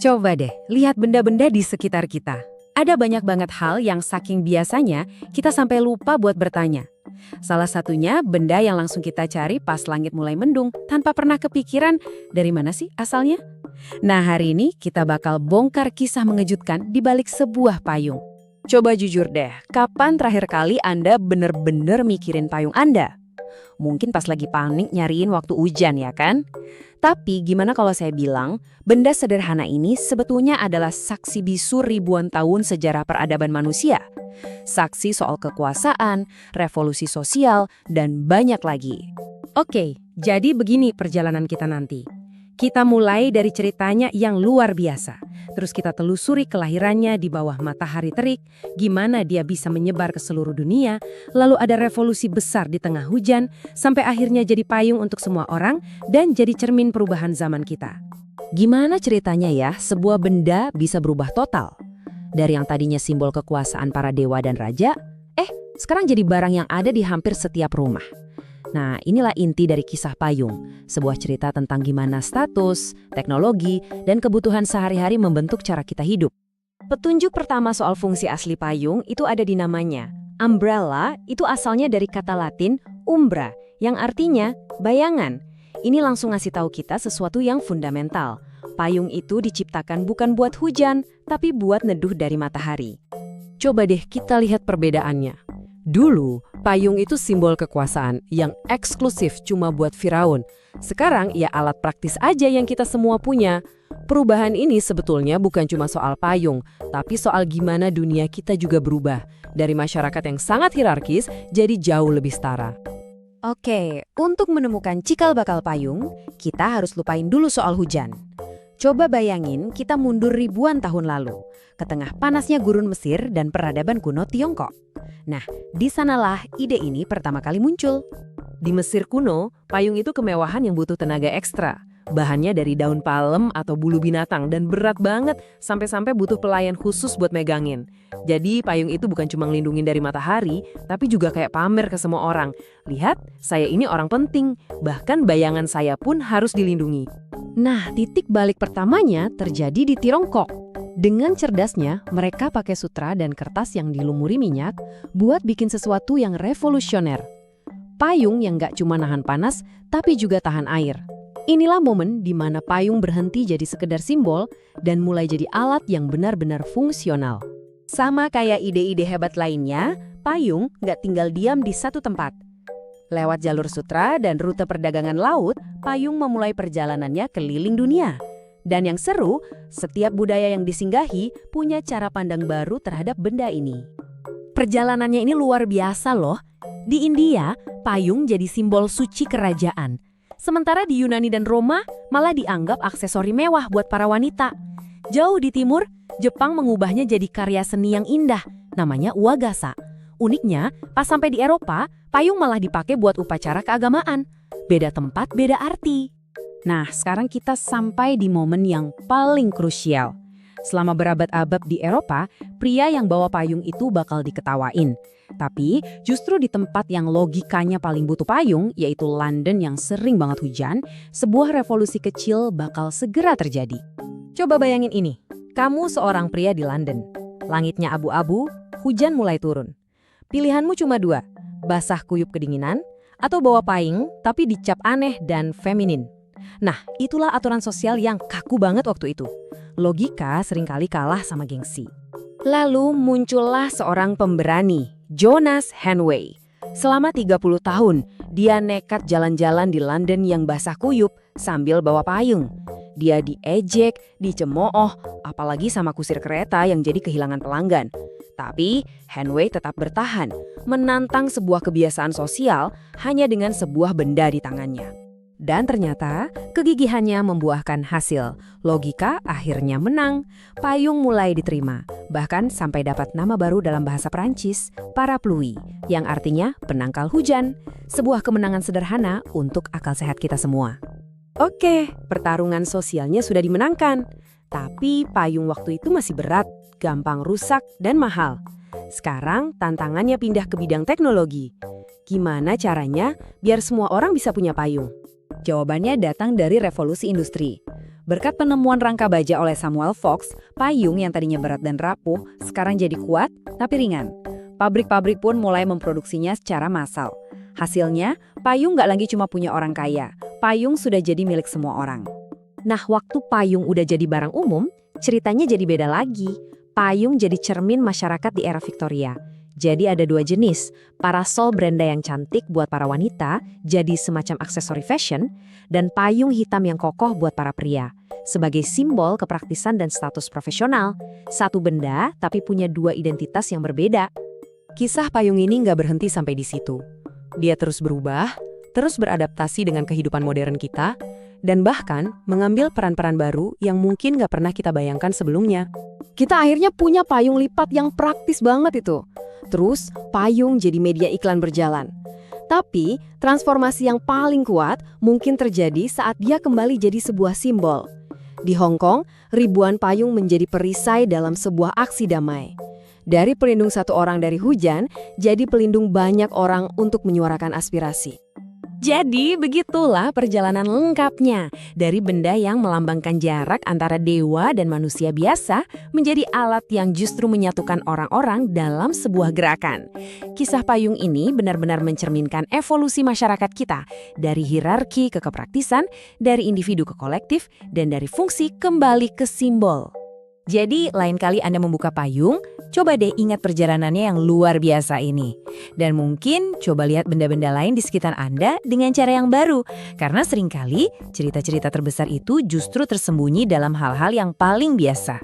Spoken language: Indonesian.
Coba deh, lihat benda-benda di sekitar kita. Ada banyak banget hal yang saking biasanya, kita sampai lupa buat bertanya. Salah satunya benda yang langsung kita cari pas langit mulai mendung, tanpa pernah kepikiran dari mana sih asalnya. Nah, hari ini kita bakal bongkar kisah mengejutkan di balik sebuah payung. Coba jujur deh, kapan terakhir kali Anda bener-bener mikirin payung Anda? Mungkin pas lagi panik nyariin waktu hujan ya kan? Tapi gimana kalau saya bilang, benda sederhana ini sebetulnya adalah saksi bisu ribuan tahun sejarah peradaban manusia. Saksi soal kekuasaan, revolusi sosial, dan banyak lagi. Oke, jadi begini perjalanan kita nanti. Kita mulai dari ceritanya yang luar biasa. Terus kita telusuri kelahirannya di bawah matahari terik, gimana dia bisa menyebar ke seluruh dunia, lalu ada revolusi besar di tengah hujan, sampai akhirnya jadi payung untuk semua orang dan jadi cermin perubahan zaman kita. Gimana ceritanya ya, sebuah benda bisa berubah total? Dari yang tadinya simbol kekuasaan para dewa dan raja, sekarang jadi barang yang ada di hampir setiap rumah. Nah, inilah inti dari kisah payung, sebuah cerita tentang gimana status, teknologi, dan kebutuhan sehari-hari membentuk cara kita hidup. Petunjuk pertama soal fungsi asli payung itu ada di namanya. Umbrella itu asalnya dari kata Latin umbra, yang artinya bayangan. Ini langsung ngasih tahu kita sesuatu yang fundamental. Payung itu diciptakan bukan buat hujan, tapi buat neduh dari matahari. Coba deh kita lihat perbedaannya. Dulu, payung itu simbol kekuasaan yang eksklusif cuma buat Firaun. Sekarang ya alat praktis aja yang kita semua punya. Perubahan ini sebetulnya bukan cuma soal payung, tapi soal gimana dunia kita juga berubah. Dari masyarakat yang sangat hierarkis jadi jauh lebih setara. Oke, untuk menemukan cikal bakal payung, kita harus lupain dulu soal hujan. Coba bayangin kita mundur ribuan tahun lalu, ke tengah panasnya gurun Mesir dan peradaban kuno Tiongkok. Nah, di sanalah ide ini pertama kali muncul. Di Mesir kuno, payung itu kemewahan yang butuh tenaga ekstra. Bahannya dari daun palem atau bulu binatang dan berat banget sampai-sampai butuh pelayan khusus buat megangin. Jadi payung itu bukan cuma ngelindungin dari matahari, tapi juga kayak pamer ke semua orang. Lihat, saya ini orang penting, bahkan bayangan saya pun harus dilindungi. Nah, titik balik pertamanya terjadi di Tiongkok. Dengan cerdasnya, mereka pakai sutra dan kertas yang dilumuri minyak buat bikin sesuatu yang revolusioner. Payung yang nggak cuma nahan panas, tapi juga tahan air. Inilah momen di mana payung berhenti jadi sekedar simbol dan mulai jadi alat yang benar-benar fungsional. Sama kayak ide-ide hebat lainnya, payung nggak tinggal diam di satu tempat. Lewat jalur sutra dan rute perdagangan laut, payung memulai perjalanannya keliling dunia. Dan yang seru, setiap budaya yang disinggahi punya cara pandang baru terhadap benda ini. Perjalanannya ini luar biasa loh. Di India, payung jadi simbol suci kerajaan. Sementara di Yunani dan Roma malah dianggap aksesori mewah buat para wanita. Jauh di timur, Jepang mengubahnya jadi karya seni yang indah, namanya uwagasa. Uniknya, pas sampai di Eropa, payung malah dipakai buat upacara keagamaan. Beda tempat, beda arti. Nah, sekarang kita sampai di momen yang paling krusial. Selama berabad-abad di Eropa, pria yang bawa payung itu bakal diketawain. Tapi justru di tempat yang logikanya paling butuh payung, yaitu London yang sering banget hujan, sebuah revolusi kecil bakal segera terjadi. Coba bayangin ini, kamu seorang pria di London. Langitnya abu-abu, hujan mulai turun. Pilihanmu cuma dua, basah kuyup kedinginan, atau bawa payung tapi dicap aneh dan feminin. Nah, itulah aturan sosial yang kaku banget waktu itu. Logika seringkali kalah sama gengsi. Lalu muncullah seorang pemberani, Jonas Henway. Selama 30 tahun, dia nekat jalan-jalan di London yang basah kuyup sambil bawa payung. Dia diejek, dicemooh, apalagi sama kusir kereta yang jadi kehilangan pelanggan. Tapi Henway tetap bertahan, menantang sebuah kebiasaan sosial hanya dengan sebuah benda di tangannya. Dan ternyata kegigihannya membuahkan hasil. Logika akhirnya menang. Payung mulai diterima. Bahkan sampai dapat nama baru dalam bahasa Prancis, parapluie, yang artinya penangkal hujan. Sebuah kemenangan sederhana untuk akal sehat kita semua. Oke, pertarungan sosialnya sudah dimenangkan. Tapi payung waktu itu masih berat, gampang rusak, dan mahal. Sekarang tantangannya pindah ke bidang teknologi. Gimana caranya biar semua orang bisa punya payung? Jawabannya datang dari revolusi industri. Berkat penemuan rangka baja oleh Samuel Fox, payung yang tadinya berat dan rapuh sekarang jadi kuat tapi ringan. Pabrik-pabrik pun mulai memproduksinya secara massal. Hasilnya, payung nggak lagi cuma punya orang kaya. Payung sudah jadi milik semua orang. Nah, waktu payung udah jadi barang umum, ceritanya jadi beda lagi. Payung jadi cermin masyarakat di era Victoria. Jadi ada dua jenis, parasol beranda yang cantik buat para wanita, jadi semacam aksesori fashion, dan payung hitam yang kokoh buat para pria. Sebagai simbol kepraktisan dan status profesional, satu benda tapi punya dua identitas yang berbeda. Kisah payung ini nggak berhenti sampai di situ. Dia terus berubah, terus beradaptasi dengan kehidupan modern kita, dan bahkan mengambil peran-peran baru yang mungkin nggak pernah kita bayangkan sebelumnya. Kita akhirnya punya payung lipat yang praktis banget itu. Terus, payung jadi media iklan berjalan. Tapi, transformasi yang paling kuat mungkin terjadi saat dia kembali jadi sebuah simbol. Di Hong Kong, ribuan payung menjadi perisai dalam sebuah aksi damai. Dari pelindung satu orang dari hujan, jadi pelindung banyak orang untuk menyuarakan aspirasi. Jadi begitulah perjalanan lengkapnya. Dari benda yang melambangkan jarak antara dewa dan manusia biasa menjadi alat yang justru menyatukan orang-orang dalam sebuah gerakan. Kisah payung ini benar-benar mencerminkan evolusi masyarakat kita. Dari hierarki ke kepraktisan, dari individu ke kolektif, dan dari fungsi kembali ke simbol. Jadi, lain kali Anda membuka payung, coba deh ingat perjalanannya yang luar biasa ini. Dan mungkin coba lihat benda-benda lain di sekitar Anda dengan cara yang baru. Karena seringkali cerita-cerita terbesar itu justru tersembunyi dalam hal-hal yang paling biasa.